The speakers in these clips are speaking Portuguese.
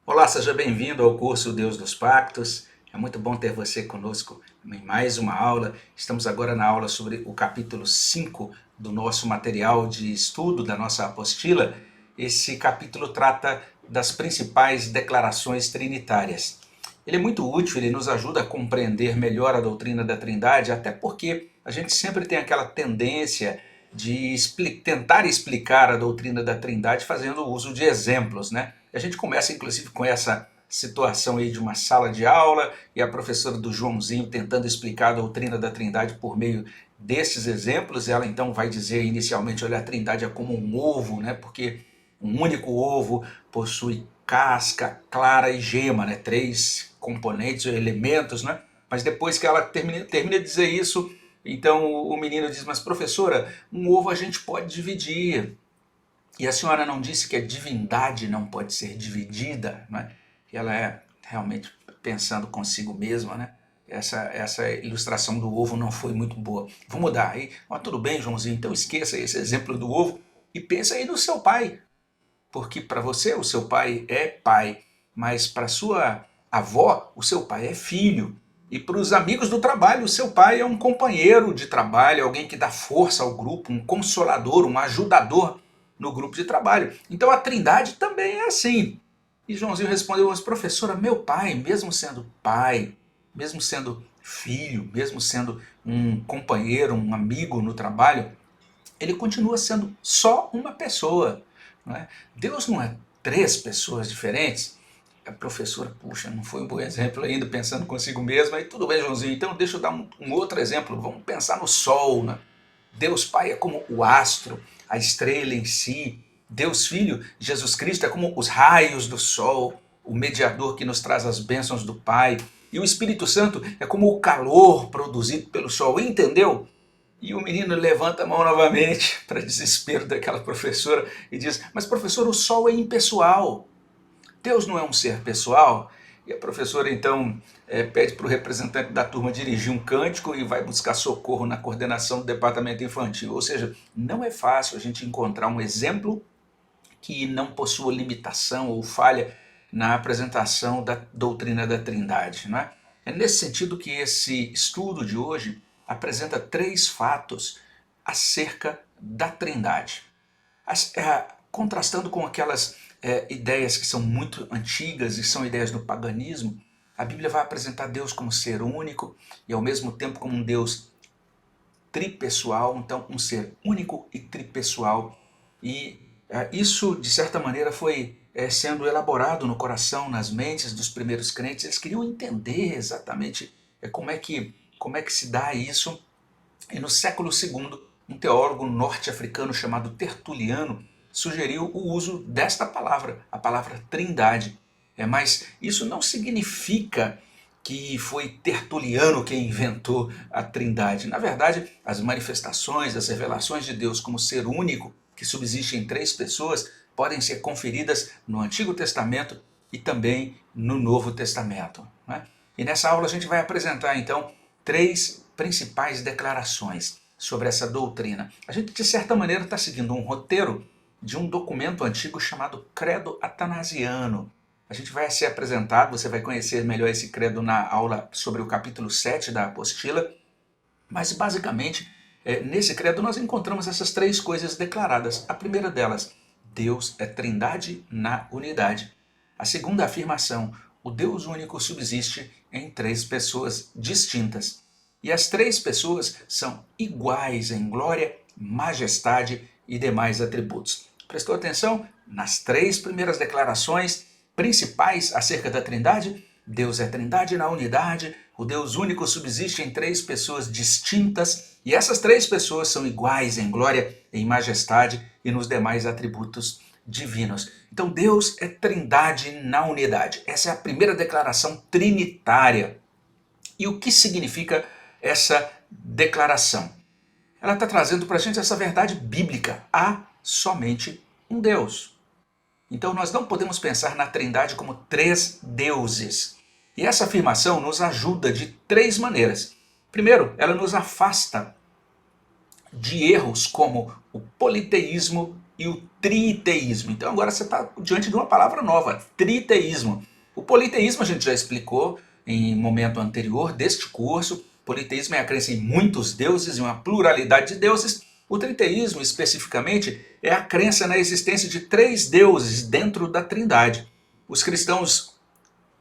Olá, seja bem-vindo ao curso Deus dos Pactos. É muito bom ter você conosco em mais uma aula. Estamos agora na aula sobre o capítulo 5 do nosso material de estudo, da nossa apostila. Esse capítulo trata das principais declarações trinitárias. Ele é muito útil, ele nos ajuda a compreender melhor a doutrina da Trindade, até porque a gente sempre tem aquela tendência de tentar explicar a doutrina da Trindade fazendo uso de exemplos, né? A gente começa inclusive com essa situação aí de uma sala de aula e a professora do Joãozinho tentando explicar a doutrina da Trindade por meio desses exemplos. Ela então vai dizer inicialmente, olha, a Trindade é como um ovo, né? Porque um único ovo possui casca, clara e gema, né? Três componentes ou elementos, né? Mas depois que ela termina de dizer isso, então o menino diz, mas professora, um ovo a gente pode dividir. E a senhora não disse que a divindade não pode ser dividida, né? E ela é realmente pensando consigo mesma, né? Essa ilustração do ovo não foi muito boa. Vou mudar aí. Mas tudo bem, Joãozinho, então esqueça esse exemplo do ovo e pensa aí no seu pai. Porque para você o seu pai é pai, mas para sua avó o seu pai é filho. E para os amigos do trabalho, o seu pai é um companheiro de trabalho, alguém que dá força ao grupo, um consolador, um ajudador no grupo de trabalho. Então a Trindade também é assim. E Joãozinho respondeu, mas professora, meu pai, mesmo sendo filho, mesmo sendo um companheiro, um amigo no trabalho, ele continua sendo só uma pessoa. Não é? Deus não é três pessoas diferentes. A professora, puxa, não foi um bom exemplo ainda, pensando consigo mesma. Aí tudo bem, Joãozinho, então deixa eu dar um outro exemplo. Vamos pensar no Sol. Né? Deus Pai é como o astro, a estrela em si. Deus Filho, Jesus Cristo, é como os raios do Sol, o mediador que nos traz as bênçãos do Pai. E o Espírito Santo é como o calor produzido pelo Sol. Entendeu? E o menino levanta a mão novamente, para desespero daquela professora, e diz, mas professor, o Sol é impessoal. Deus não é um ser pessoal? E a professora então pede para o representante da turma dirigir um cântico e vai buscar socorro na coordenação do departamento infantil. Ou seja, não é fácil a gente encontrar um exemplo que não possua limitação ou falha na apresentação da doutrina da Trindade. Não é? É nesse sentido que esse estudo de hoje apresenta três fatos acerca da Trindade. Contrastando com aquelas ideias que são muito antigas e são ideias do paganismo, a Bíblia vai apresentar Deus como ser único e ao mesmo tempo como um Deus tripessoal, então um ser único e tripessoal. E isso, de certa maneira, foi sendo elaborado no coração, nas mentes dos primeiros crentes. Eles queriam entender exatamente como é que se dá isso. E no século II, um teólogo norte-africano chamado Tertuliano sugeriu o uso desta palavra, a palavra trindade. Mas isso não significa que foi Tertuliano quem inventou a trindade. Na verdade, as manifestações, as revelações de Deus como ser único, que subsiste em três pessoas, podem ser conferidas no Antigo Testamento e também no Novo Testamento. Né? E nessa aula a gente vai apresentar então três principais declarações sobre essa doutrina. A gente, de certa maneira, está seguindo um roteiro de um documento antigo chamado Credo Atanasiano. A gente vai ser apresentado, você vai conhecer melhor esse credo na aula sobre o capítulo 7 da apostila, mas basicamente, nesse credo nós encontramos essas três coisas declaradas. A primeira delas, Deus é trindade na unidade. A segunda afirmação, o Deus único subsiste em três pessoas distintas. E as três pessoas são iguais em glória, majestade e demais atributos. Prestou atenção? Nas três primeiras declarações principais acerca da Trindade, Deus é trindade na unidade, o Deus único subsiste em três pessoas distintas, e essas três pessoas são iguais em glória, em majestade e nos demais atributos divinos. Então Deus é trindade na unidade. Essa é a primeira declaração trinitária. E o que significa essa declaração? Ela está trazendo para a gente essa verdade bíblica. Há somente um Deus. Então nós não podemos pensar na Trindade como três deuses. E essa afirmação nos ajuda de três maneiras. Primeiro, ela nos afasta de erros como o politeísmo e o triteísmo. Então agora você está diante de uma palavra nova, triteísmo. O politeísmo a gente já explicou em momento anterior deste curso. Politeísmo é a crença em muitos deuses e uma pluralidade de deuses. O triteísmo, especificamente, é a crença na existência de 3 deuses dentro da Trindade. Os cristãos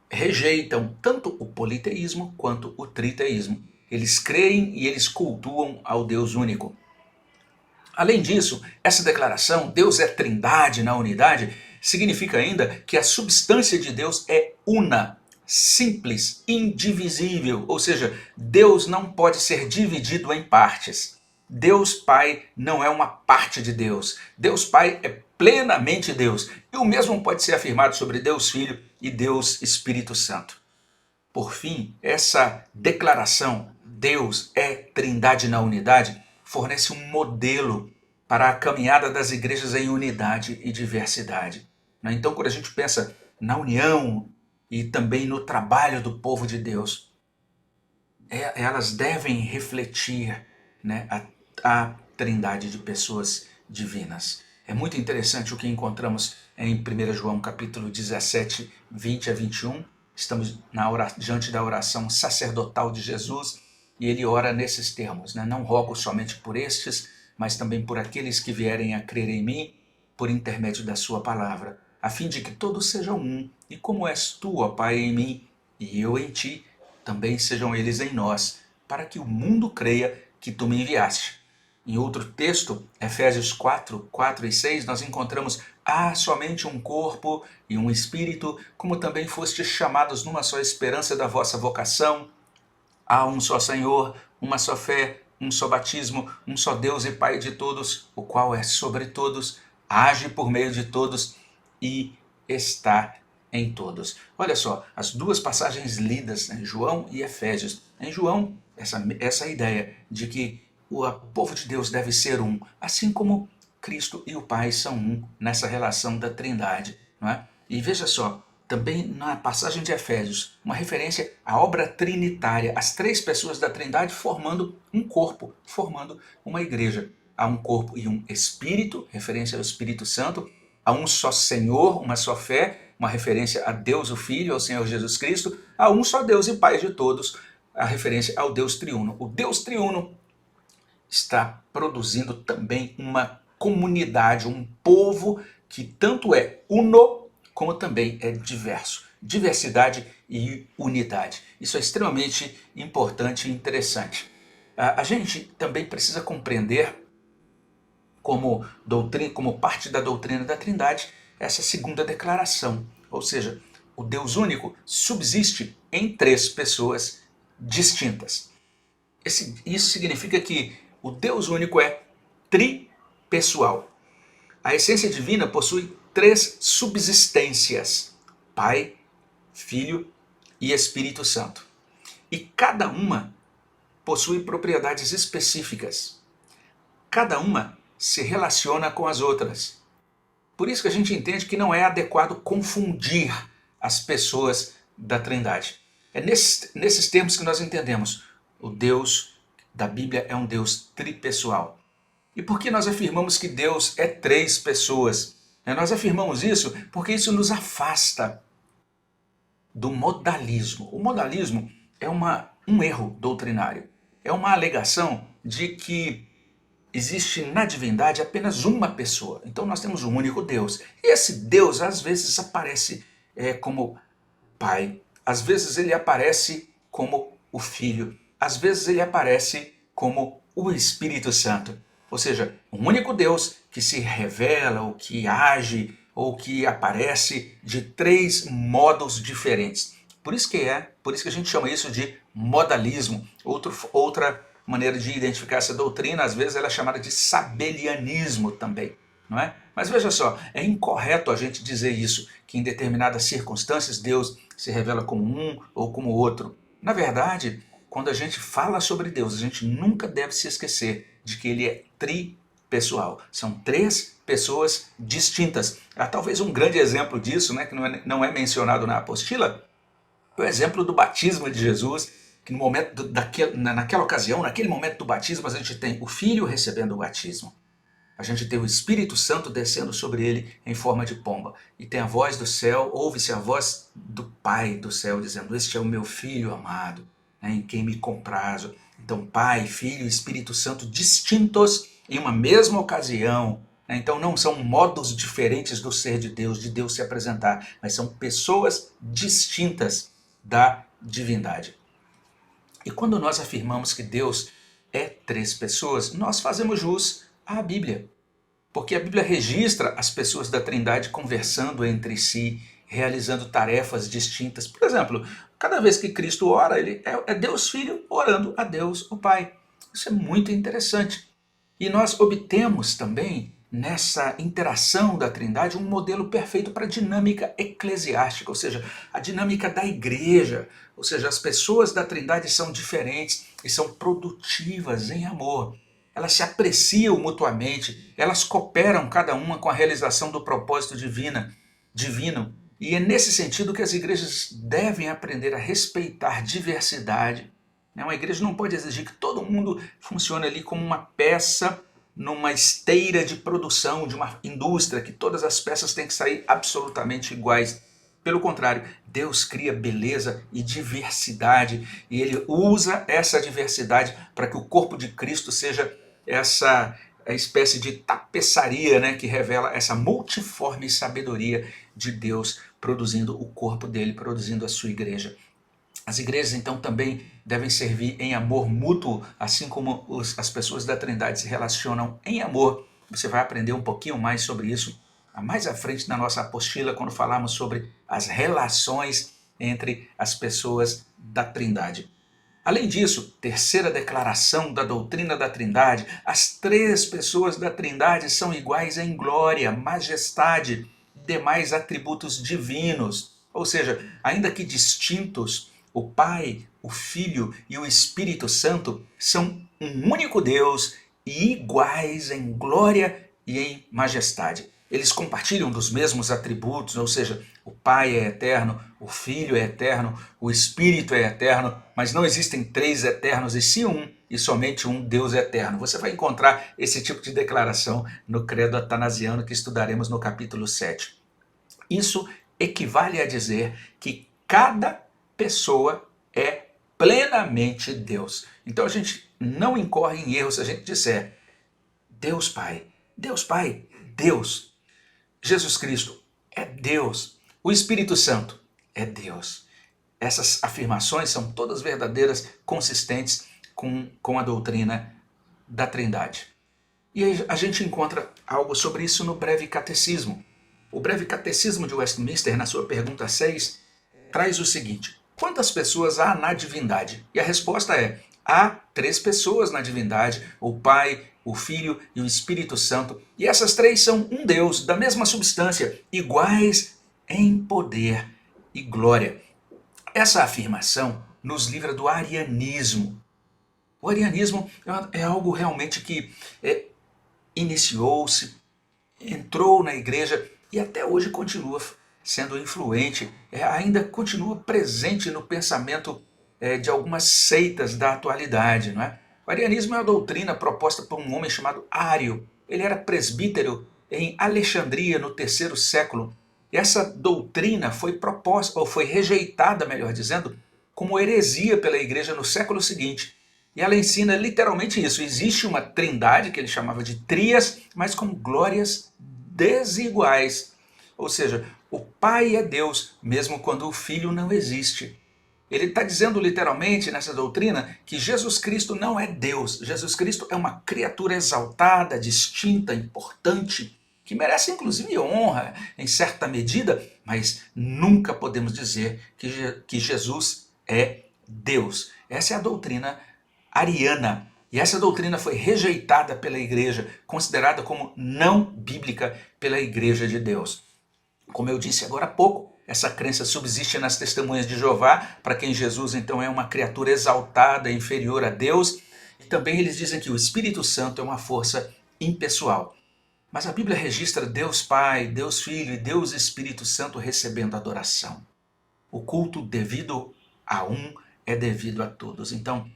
rejeitam tanto o politeísmo quanto o triteísmo. Eles creem e eles cultuam ao Deus único. Além disso, essa declaração, Deus é trindade na unidade, significa ainda que a substância de Deus é una, simples, indivisível, ou seja, Deus não pode ser dividido em partes. Deus Pai não é uma parte de Deus. Deus Pai é plenamente Deus. E o mesmo pode ser afirmado sobre Deus Filho e Deus Espírito Santo. Por fim, essa declaração, Deus é trindade na unidade, fornece um modelo para a caminhada das igrejas em unidade e diversidade. Então, quando a gente pensa na união e também no trabalho do povo de Deus, elas devem refletir, né, a trindade de pessoas divinas. É muito interessante o que encontramos em 1 João capítulo 17, 20 a 21. Estamos diante da oração sacerdotal de Jesus e ele ora nesses termos, né? Não rogo somente por estes, mas também por aqueles que vierem a crer em mim por intermédio da sua palavra, a fim de que todos sejam um, e como és tu, ó Pai, em mim e eu em ti, também sejam eles em nós, para que o mundo creia que tu me enviaste. Em outro texto, Efésios 4, 4 e 6, nós encontramos: há somente um corpo e um espírito, como também fostes chamados numa só esperança da vossa vocação. Há um só Senhor, uma só fé, um só batismo, um só Deus e Pai de todos, o qual é sobre todos, age por meio de todos e está em todos. Olha só, as duas passagens lidas, né, João e Efésios. Em João, essa ideia de que o povo de Deus deve ser um, assim como Cristo e o Pai são um nessa relação da Trindade. Não é? E veja só, também na passagem de Efésios, uma referência à obra trinitária, as 3 pessoas da Trindade formando um corpo, formando uma igreja. Há um corpo e um espírito, referência ao Espírito Santo, há um só Senhor, uma só fé, uma referência a Deus o Filho, ao Senhor Jesus Cristo, há um só Deus e Pai de todos, a referência ao Deus triuno. O Deus triuno está produzindo também uma comunidade, um povo que tanto é uno como também é diverso. Diversidade e unidade. Isso é extremamente importante e interessante. A gente também precisa compreender como parte da doutrina da Trindade essa segunda declaração, ou seja, o Deus único subsiste em 3 pessoas distintas. Isso significa que o Deus único é tripessoal. A essência divina possui 3 subsistências: Pai, Filho e Espírito Santo. E cada uma possui propriedades específicas. Cada uma se relaciona com as outras. Por isso que a gente entende que não é adequado confundir as pessoas da Trindade. É nesses termos que nós entendemos. O Deus da Bíblia é um Deus tripessoal. E por que nós afirmamos que Deus é 3 pessoas? Nós afirmamos isso porque isso nos afasta do modalismo. O modalismo é um erro doutrinário. É uma alegação de que existe na divindade apenas uma pessoa. Então nós temos um único Deus. E esse Deus às vezes aparece como Pai, às vezes ele aparece como o Filho, às vezes ele aparece como o Espírito Santo. Ou seja, um único Deus que se revela, ou que age, ou que aparece de 3 modos diferentes. Por isso que a gente chama isso de modalismo. Outra maneira de identificar essa doutrina, às vezes ela é chamada de sabelianismo também. Não é? Mas veja só, é incorreto a gente dizer isso, que em determinadas circunstâncias Deus se revela como um ou como outro. Na verdade, quando a gente fala sobre Deus, a gente nunca deve se esquecer de que ele é tripessoal. São 3 pessoas distintas. Há talvez um grande exemplo disso, né, que não é mencionado na apostila, é o exemplo do batismo de Jesus, que no momento naquela ocasião, naquele momento do batismo, a gente tem o Filho recebendo o batismo. A gente tem o Espírito Santo descendo sobre ele em forma de pomba. E tem a voz do céu, ouve-se a voz do Pai do céu dizendo: este é o meu Filho amado, né, em quem me comprazo. Então Pai, Filho e Espírito Santo distintos em uma mesma ocasião. Né? Então não são modos diferentes do ser de Deus se apresentar, mas são pessoas distintas da divindade. E quando nós afirmamos que Deus é três pessoas, nós fazemos jus à Bíblia. Porque a Bíblia registra as pessoas da Trindade conversando entre si, realizando tarefas distintas. Por exemplo, cada vez que Cristo ora, ele é Deus Filho orando a Deus o Pai. Isso é muito interessante. E nós obtemos também, nessa interação da Trindade, um modelo perfeito para a dinâmica eclesiástica, ou seja, a dinâmica da igreja. Ou seja, as pessoas da Trindade são diferentes e são produtivas em amor. Elas se apreciam mutuamente, elas cooperam cada uma com a realização do propósito divino. E é nesse sentido que as igrejas devem aprender a respeitar diversidade. Uma igreja não pode exigir que todo mundo funcione ali como uma peça numa esteira de produção de uma indústria, que todas as peças têm que sair absolutamente iguais. Pelo contrário, Deus cria beleza e diversidade e Ele usa essa diversidade para que o corpo de Cristo seja essa espécie de tapeçaria, né, que revela essa multiforme sabedoria de Deus produzindo o corpo dele, produzindo a sua igreja. As igrejas então também devem servir em amor mútuo, assim como as pessoas da Trindade se relacionam em amor. Você vai aprender um pouquinho mais sobre isso mais à frente na nossa apostila, quando falarmos sobre as relações entre as pessoas da Trindade. Além disso, terceira declaração da doutrina da Trindade, as três pessoas da Trindade são iguais em glória, majestade e demais atributos divinos. Ou seja, ainda que distintos, o Pai, o Filho e o Espírito Santo são um único Deus e iguais em glória e em majestade. Eles compartilham dos mesmos atributos, ou seja, o Pai é eterno, o Filho é eterno, o Espírito é eterno, mas não existem três eternos, e sim um, e somente um Deus eterno. Você vai encontrar esse tipo de declaração no Credo Atanasiano que estudaremos no capítulo 7. Isso equivale a dizer que cada pessoa é plenamente Deus. Então a gente não incorre em erro se a gente disser Deus Pai, Deus Pai, Deus. Jesus Cristo é Deus. O Espírito Santo é Deus. Essas afirmações são todas verdadeiras, consistentes com a doutrina da Trindade. E a gente encontra algo sobre isso no Breve Catecismo. O Breve Catecismo de Westminster, na sua pergunta 6, traz o seguinte: quantas pessoas há na divindade? E a resposta é: há três pessoas na divindade, o Pai, o Filho e o Espírito Santo. E essas três são um Deus, da mesma substância, iguais em poder e glória. Essa afirmação nos livra do arianismo. O arianismo é algo realmente que iniciou-se, entrou na igreja e até hoje continua sendo influente, ainda continua presente no pensamento de algumas seitas da atualidade. Não é? O arianismo é uma doutrina proposta por um homem chamado Ário. Ele era presbítero em Alexandria no terceiro século. E essa doutrina foi proposta, ou foi rejeitada, melhor dizendo, como heresia pela igreja no século seguinte. E ela ensina literalmente isso: existe uma trindade, que ele chamava de trías, mas com glórias desiguais. Ou seja, o Pai é Deus, mesmo quando o Filho não existe. Ele está dizendo literalmente nessa doutrina que Jesus Cristo não é Deus. Jesus Cristo é uma criatura exaltada, distinta, importante, que merece inclusive honra em certa medida, mas nunca podemos dizer que Jesus é Deus. Essa é a doutrina ariana. E essa doutrina foi rejeitada pela igreja, considerada como não bíblica pela igreja de Deus. Como eu disse agora há pouco, essa crença subsiste nas testemunhas de Jeová, para quem Jesus então é uma criatura exaltada, inferior a Deus. E também eles dizem que o Espírito Santo é uma força impessoal. Mas a Bíblia registra Deus Pai, Deus Filho e Deus Espírito Santo recebendo adoração. O culto devido a um é devido a todos. Então,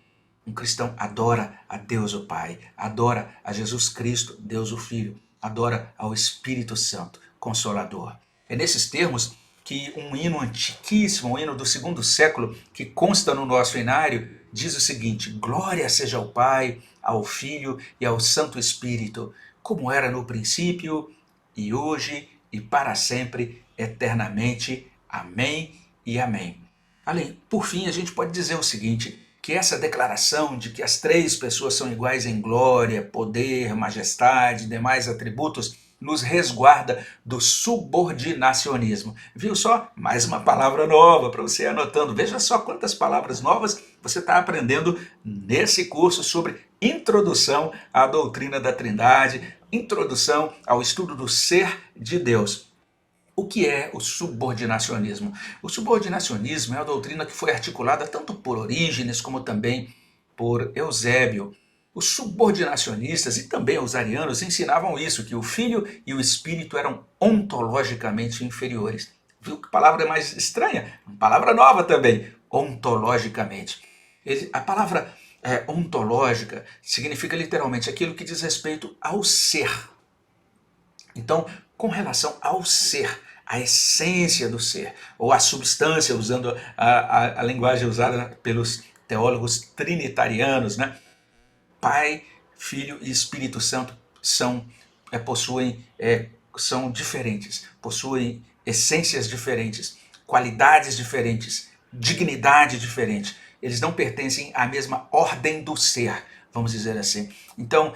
Um cristão adora a Deus o Pai, adora a Jesus Cristo, Deus o Filho, adora ao Espírito Santo, Consolador. É nesses termos que um hino antiquíssimo, um hino do segundo século, que consta no nosso inário, diz o seguinte: glória seja ao Pai, ao Filho e ao Santo Espírito, como era no princípio, e hoje, e para sempre, eternamente. Amém e amém. Por fim, a gente pode dizer o seguinte, que essa declaração de que as três pessoas são iguais em glória, poder, majestade e demais atributos, nos resguarda do subordinacionismo. Viu só? Mais uma palavra nova para você ir anotando. Veja só quantas palavras novas você está aprendendo nesse curso sobre introdução à doutrina da Trindade, introdução ao estudo do ser de Deus. O que é o subordinacionismo? O subordinacionismo é a doutrina que foi articulada tanto por Orígenes como também por Eusébio. Os subordinacionistas e também os arianos ensinavam isso, que o Filho e o Espírito eram ontologicamente inferiores. Viu que palavra mais estranha? Uma palavra nova também, ontologicamente. A palavra ontológica significa literalmente aquilo que diz respeito ao ser. Então, com relação ao ser, a essência do ser, ou a substância, usando a linguagem usada pelos teólogos trinitarianos, né? Pai, Filho e Espírito Santo são diferentes, possuem essências diferentes, qualidades diferentes, dignidade diferente. Eles não pertencem à mesma ordem do ser, vamos dizer assim. Então,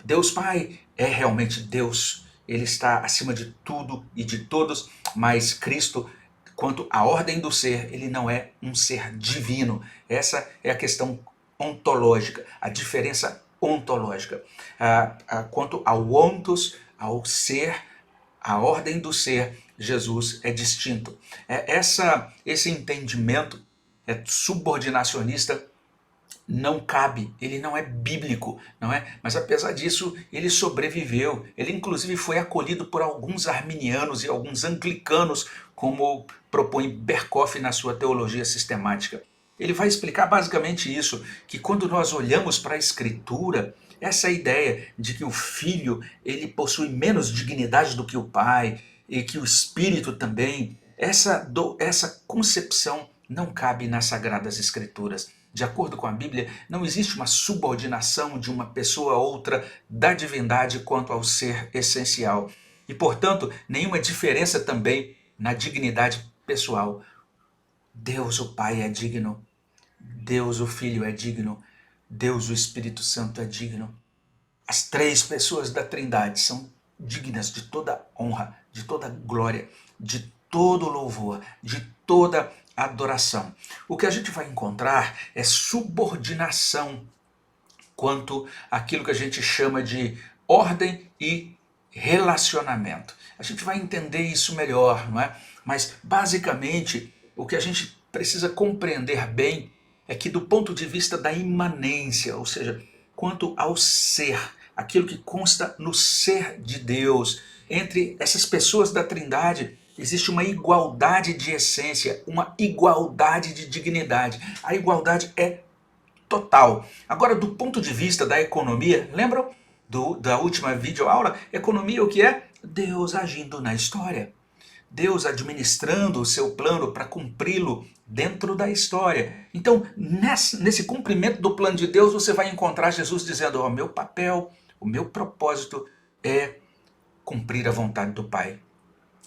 Deus Pai é realmente Deus. Ele está acima de tudo e de todos, mas Cristo, quanto à ordem do ser, ele não é um ser divino. Essa é a questão ontológica, a diferença ontológica. Quanto ao ontos, ao ser, a ordem do ser, Jesus é distinto. Esse entendimento subordinacionista não cabe, ele não é bíblico, não é? Mas apesar disso, ele sobreviveu. Ele inclusive foi acolhido por alguns arminianos e alguns anglicanos, como propõe Berkoff na sua teologia sistemática. Ele vai explicar basicamente isso, que quando nós olhamos para a Escritura, essa ideia de que o Filho ele possui menos dignidade do que o Pai, e que o Espírito também, essa concepção não cabe nas Sagradas Escrituras. De acordo com a Bíblia, não existe uma subordinação de uma pessoa a outra da divindade quanto ao ser essencial. E, portanto, nenhuma diferença também na dignidade pessoal. Deus o Pai é digno, Deus o Filho é digno, Deus o Espírito Santo é digno. As três pessoas da Trindade são dignas de toda honra, de toda glória, de todo louvor, de toda adoração. O que a gente vai encontrar é subordinação quanto àquilo que a gente chama de ordem e relacionamento. A gente vai entender isso melhor, não é? Mas, basicamente, o que a gente precisa compreender bem é que, do ponto de vista da imanência, ou seja, quanto ao ser, aquilo que consta no ser de Deus, entre essas pessoas da Trindade, existe uma igualdade de essência, uma igualdade de dignidade. A igualdade é total. Agora, do ponto de vista da economia, lembram da última videoaula? Economia o que é? Deus agindo na história. Deus administrando o seu plano para cumpri-lo dentro da história. Então, nesse cumprimento do plano de Deus, você vai encontrar Jesus dizendo: o meu papel, o meu propósito é cumprir a vontade do Pai.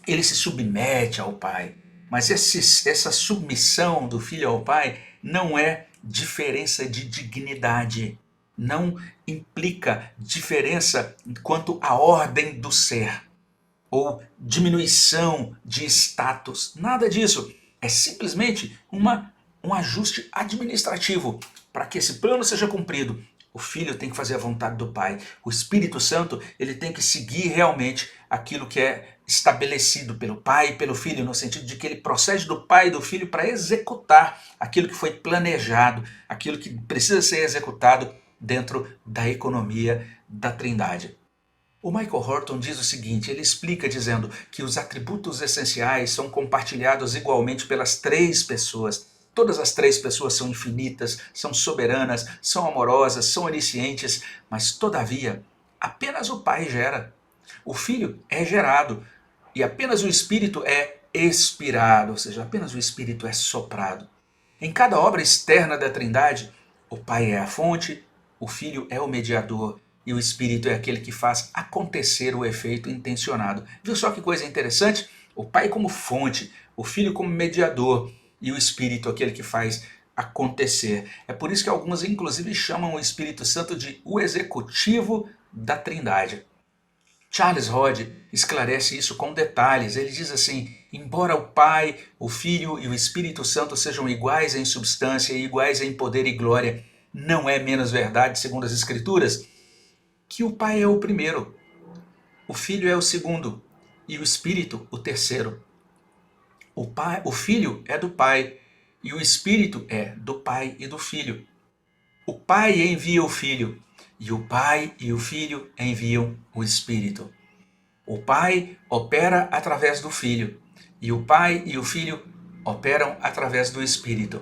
Ele se submete ao Pai, mas essa submissão do Filho ao Pai não é diferença de dignidade, não implica diferença quanto à ordem do ser, ou diminuição de status, nada disso. É simplesmente um ajuste administrativo para que esse plano seja cumprido. O Filho tem que fazer a vontade do Pai. O Espírito Santo ele tem que seguir realmente aquilo que é estabelecido pelo Pai e pelo Filho, no sentido de que ele procede do Pai e do Filho para executar aquilo que foi planejado, aquilo que precisa ser executado dentro da economia da Trindade. O Michael Horton diz o seguinte, ele explica dizendo que os atributos essenciais são compartilhados igualmente pelas três pessoas. Todas as três pessoas são infinitas, são soberanas, são amorosas, são oniscientes, mas todavia, apenas o Pai gera. O Filho é gerado e apenas o Espírito é expirado, ou seja, apenas o Espírito é soprado. Em cada obra externa da Trindade, o Pai é a fonte, o Filho é o mediador e o Espírito é aquele que faz acontecer o efeito intencionado. Viu só que coisa interessante? O Pai como fonte, o Filho como mediador e o Espírito aquele que faz acontecer. É por isso que alguns inclusive chamam o Espírito Santo de o executivo da Trindade. Charles Hodge esclarece isso com detalhes. Ele diz assim: embora o Pai, o Filho e o Espírito Santo sejam iguais em substância e iguais em poder e glória, não é menos verdade, segundo as Escrituras, que o Pai é o primeiro, o Filho é o segundo e o Espírito o terceiro. O Filho é do Pai e o Espírito é do Pai e do Filho. O Pai envia o Filho e o Pai e o Filho enviam o Espírito. O Pai opera através do Filho e o Pai e o Filho operam através do Espírito.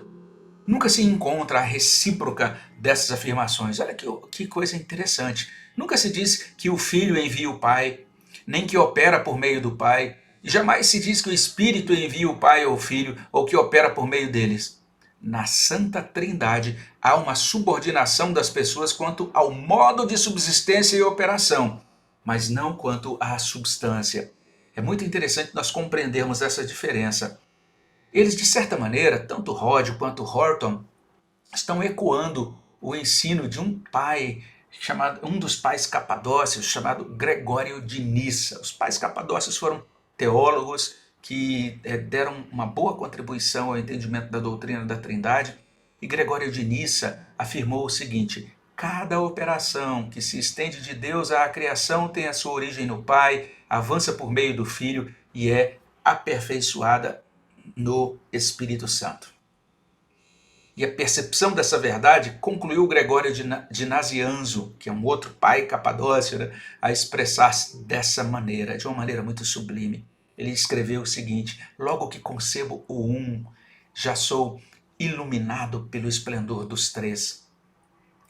Nunca se encontra a recíproca dessas afirmações. Olha que coisa interessante. Nunca se diz que o Filho envia o Pai, nem que opera por meio do Pai. E jamais se diz que o Espírito envia o Pai ou o Filho, ou que opera por meio deles. Na Santa Trindade há uma subordinação das pessoas quanto ao modo de subsistência e operação, mas não quanto à substância. É muito interessante nós compreendermos essa diferença. Eles, de certa maneira, tanto Hodge quanto Horton, estão ecoando o ensino de um pai, um dos pais capadócios, chamado Gregório de Nissa. Os pais capadócios foram teólogos que deram uma boa contribuição ao entendimento da doutrina da Trindade, e Gregório de Nissa afirmou o seguinte: cada operação que se estende de Deus à criação tem a sua origem no Pai, avança por meio do Filho e é aperfeiçoada no Espírito Santo. E a percepção dessa verdade concluiu Gregório de Nazianzo, que é um outro pai capadócio, né, a expressar-se dessa maneira, de uma maneira muito sublime. Ele escreveu o seguinte: logo que concebo o um, já sou iluminado pelo esplendor dos três.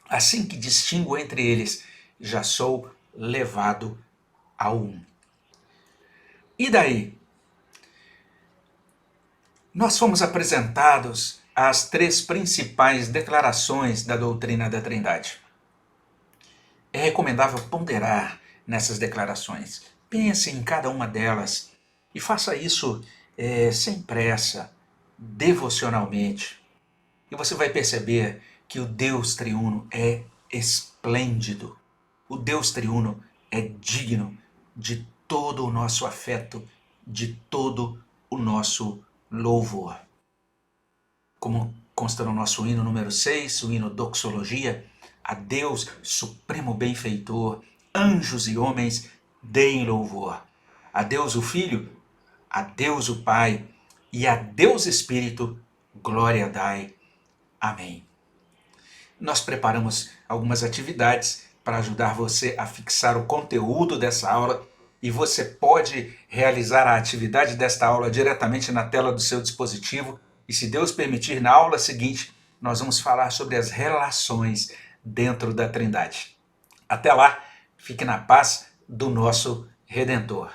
Assim que distingo entre eles, já sou levado ao um. E daí? Nós fomos apresentados às três principais declarações da doutrina da Trindade. É recomendável ponderar nessas declarações. Pense em cada uma delas e faça isso sem pressa, devocionalmente. E você vai perceber que o Deus triuno é esplêndido. O Deus triuno é digno de todo o nosso afeto, de todo o nosso louvor. Como consta no nosso hino número 6, o hino Doxologia, a Deus supremo benfeitor, anjos e homens deem louvor. A Deus o Filho, a Deus o Pai e a Deus Espírito, glória dai. Amém. Nós preparamos algumas atividades para ajudar você a fixar o conteúdo dessa aula, e você pode realizar a atividade desta aula diretamente na tela do seu dispositivo. E se Deus permitir, na aula seguinte, nós vamos falar sobre as relações dentro da Trindade. Até lá, fique na paz do nosso Redentor.